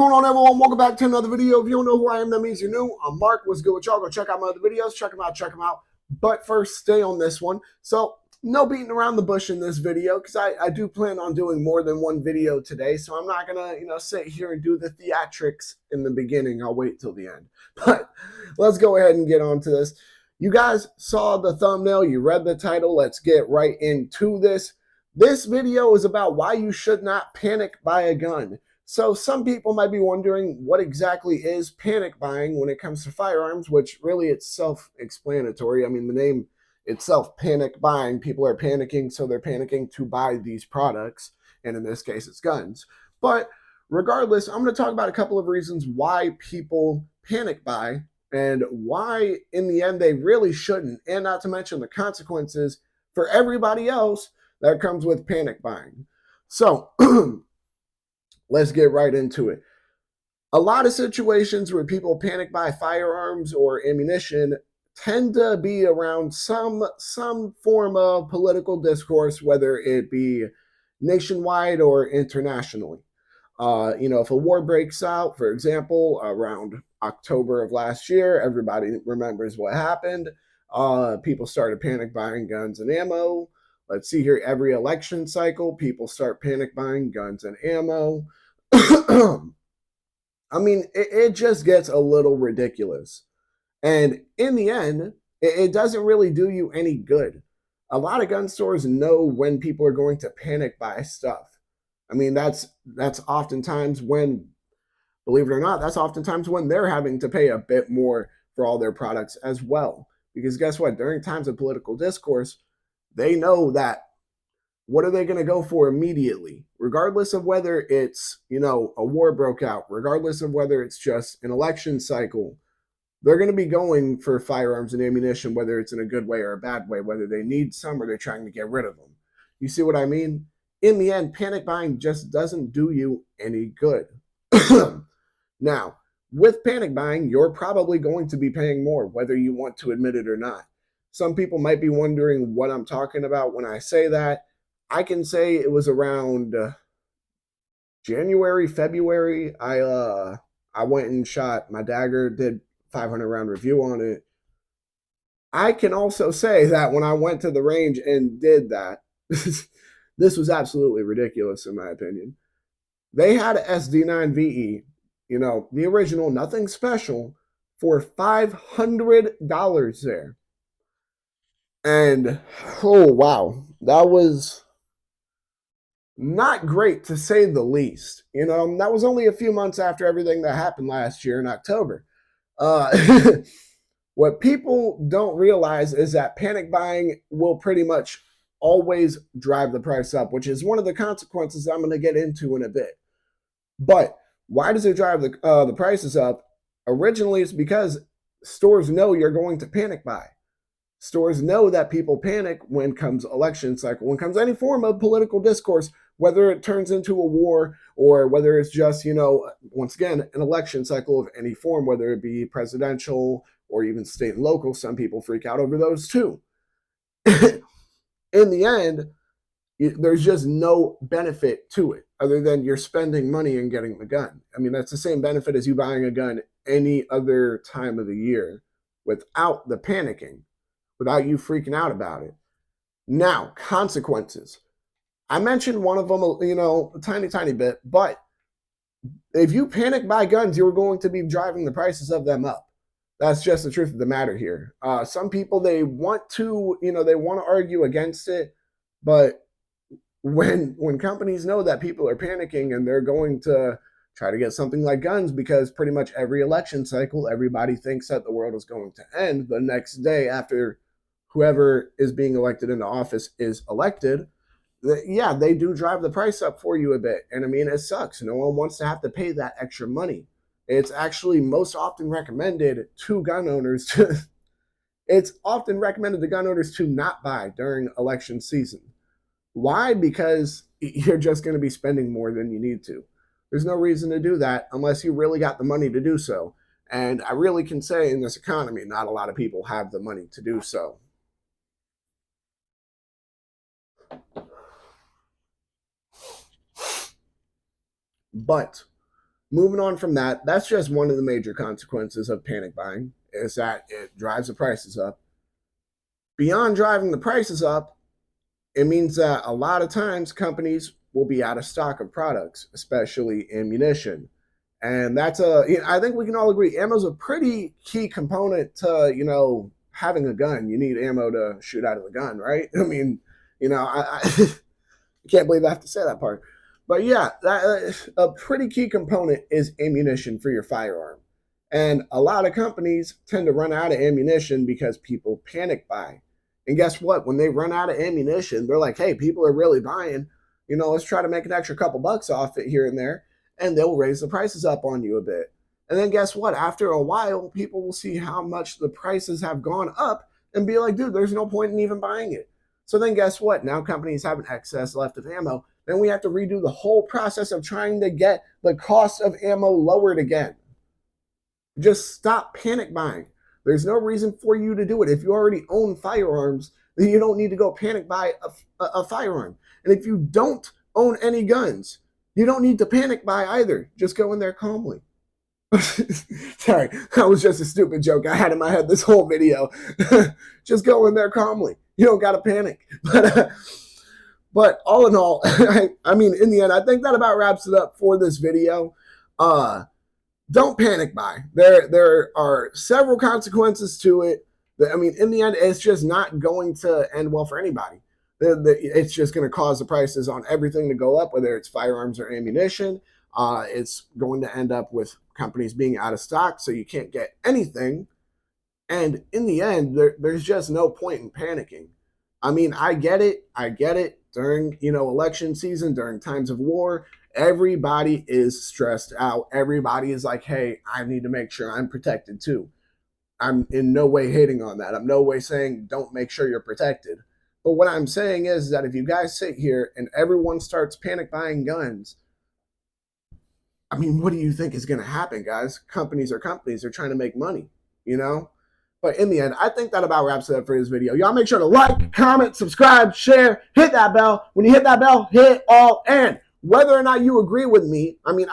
What's going on, everyone? Welcome back to another video. If you don't know who I am, that means you're new. I'm Mark. What's good with y'all? Go check out my other videos. Check them out. Check them out. But first, stay on this one. So, no beating around the bush in this video because I do plan on doing more than one video today. So I'm not gonna sit here and do the theatrics in the beginning. I'll wait till the end. But let's go ahead and get on to this. You guys saw the thumbnail. You read the title. Let's get right into this. This video is about why you should not panic buy a gun. So some people might be wondering what exactly is panic buying when it comes to firearms, which really it's self-explanatory. I mean, the name itself, panic buying, people are panicking, so they're panicking to buy these products, and in this case, it's guns. But regardless, I'm going to talk about a couple of reasons why people panic buy and why, in the end, they really shouldn't, and not to mention the consequences for everybody else that comes with panic buying. So, let's get right into it. A lot of situations where people panic buy firearms or ammunition tend to be around some form of political discourse, whether it be nationwide or internationally. If a war breaks out, for example, around October of last year, everybody remembers what happened. People started panic buying guns and ammo. Let's see here, every election cycle, people start panic buying guns and ammo. I mean, it just gets a little ridiculous. And in the end, it doesn't really do you any good. A lot of gun stores know when people are going to panic buy stuff. I mean, that's oftentimes when, believe it or not, that's oftentimes when they're having to pay a bit more for all their products as well. Because guess what? During times of political discourse, they know that what are they going to go for immediately? Regardless of whether it's, a war broke out, regardless of whether it's just an election cycle, they're going to be going for firearms and ammunition, whether it's in a good way or a bad way, whether they need some or they're trying to get rid of them. You see what I mean? In the end, panic buying just doesn't do you any good. Now, with panic buying, you're probably going to be paying more, whether you want to admit it or not. Some people might be wondering what I'm talking about when I say that. I can say it was around January, February. I went and shot my dagger, did 500 round review on it. I can also say that when I went to the range and did that, this was absolutely ridiculous in my opinion. They had a SD9 VE, the original, nothing special, for $500 there. And oh wow, that was not great to say the least. That was only a few months after everything that happened last year in October. What people don't realize is that panic buying will pretty much always drive the price up, which is one of the consequences I'm going to get into in a bit. But why does it drive the prices up? Originally, it's because stores know you're going to panic buy. Stores know that people panic when comes election cycle, when comes any form of political discourse, whether it turns into a war or whether it's just, once again, an election cycle of any form, whether it be presidential or even state and local. Some people freak out over those too. In the end, there's just no benefit to it other than you're spending money and getting the gun. I mean, that's the same benefit as you buying a gun any other time of the year without the panicking, without you freaking out about it. Now, consequences. I mentioned one of them, a tiny bit, but if you panic buy guns, you're going to be driving the prices of them up. That's just the truth of the matter here. Some people, they want to argue against it, but when companies know that people are panicking and they're going to try to get something like guns, because pretty much every election cycle, everybody thinks that the world is going to end the next day after whoever is being elected into office is elected. Yeah, they do drive the price up for you a bit. And I mean, it sucks. No one wants to have to pay that extra money. It's actually most often recommended to gun owners to it's often recommended to gun owners to not buy during election season. Why? Because you're just going to be spending more than you need to. There's no reason to do that unless you really got the money to do so. And I really can say in this economy, not a lot of people have the money to do so. But moving on from that, that's just one of the major consequences of panic buying, is that it drives the prices up. Beyond driving the prices up, it means that a lot of times companies will be out of stock of products, especially ammunition. And that's I think we can all agree, ammo is a pretty key component to, having a gun. You need ammo to shoot out of a gun, right? I mean, I can't believe I have to say that part. But yeah, a pretty key component is ammunition for your firearm. And a lot of companies tend to run out of ammunition because people panic buy. And guess what? When they run out of ammunition, they're like, hey, people are really buying. Let's try to make an extra couple bucks off it here and there. And they'll raise the prices up on you a bit. And then guess what? After a while, people will see how much the prices have gone up and be like, dude, there's no point in even buying it. So then guess what? Now companies have an excess left of ammo. Then we have to redo the whole process of trying to get the cost of ammo lowered again. Just stop panic buying. There's no reason for you to do it. If you already own firearms, then you don't need to go panic buy a firearm. And if you don't own any guns, you don't need to panic buy either. Just go in there calmly. Sorry, that was just a stupid joke I had in my head this whole video. Just go in there calmly. You don't got to panic. But all in all, I mean, in the end, I think that about wraps it up for this video. Don't panic buy. There are several consequences to it. I mean, in the end, it's just not going to end well for anybody. It's just going to cause the prices on everything to go up, whether it's firearms or ammunition. It's going to end up with companies being out of stock, so you can't get anything. And in the end, there's just no point in panicking. I mean, I get it. During, election season, during times of war, everybody is stressed out. Everybody is like, hey, I need to make sure I'm protected too. I'm in no way hating on that. I'm no way saying don't make sure you're protected. But what I'm saying is that if you guys sit here and everyone starts panic buying guns, I mean, what do you think is going to happen, guys? Companies are companies. They're trying to make money, But in the end, I think that about wraps it up for this video. Y'all make sure to like, comment, subscribe, share, hit that bell. When you hit that bell, hit all. And whether or not you agree with me, I mean,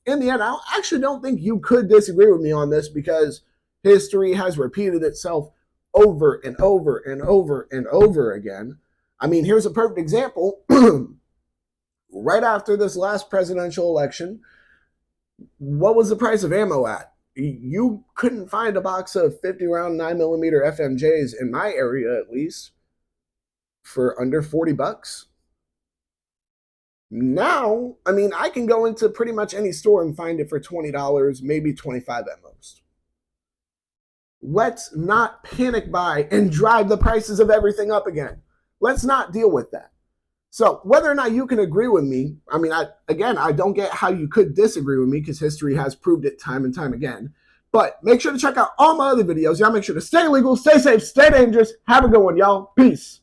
in the end, I actually don't think you could disagree with me on this, because history has repeated itself over and over and over and over again. I mean, here's a perfect example. Right after this last presidential election, what was the price of ammo at? You couldn't find a box of 50 round 9mm FMJs in my area, at least, for under 40 bucks. Now, I mean, I can go into pretty much any store and find it for $20, maybe $25 at most. Let's not panic buy and drive the prices of everything up again. Let's not deal with that. So whether or not you can agree with me, I mean, I don't get how you could disagree with me, because history has proved it time and time again. But make sure to check out all my other videos. Y'all make sure to stay legal, stay safe, stay dangerous. Have a good one, y'all. Peace.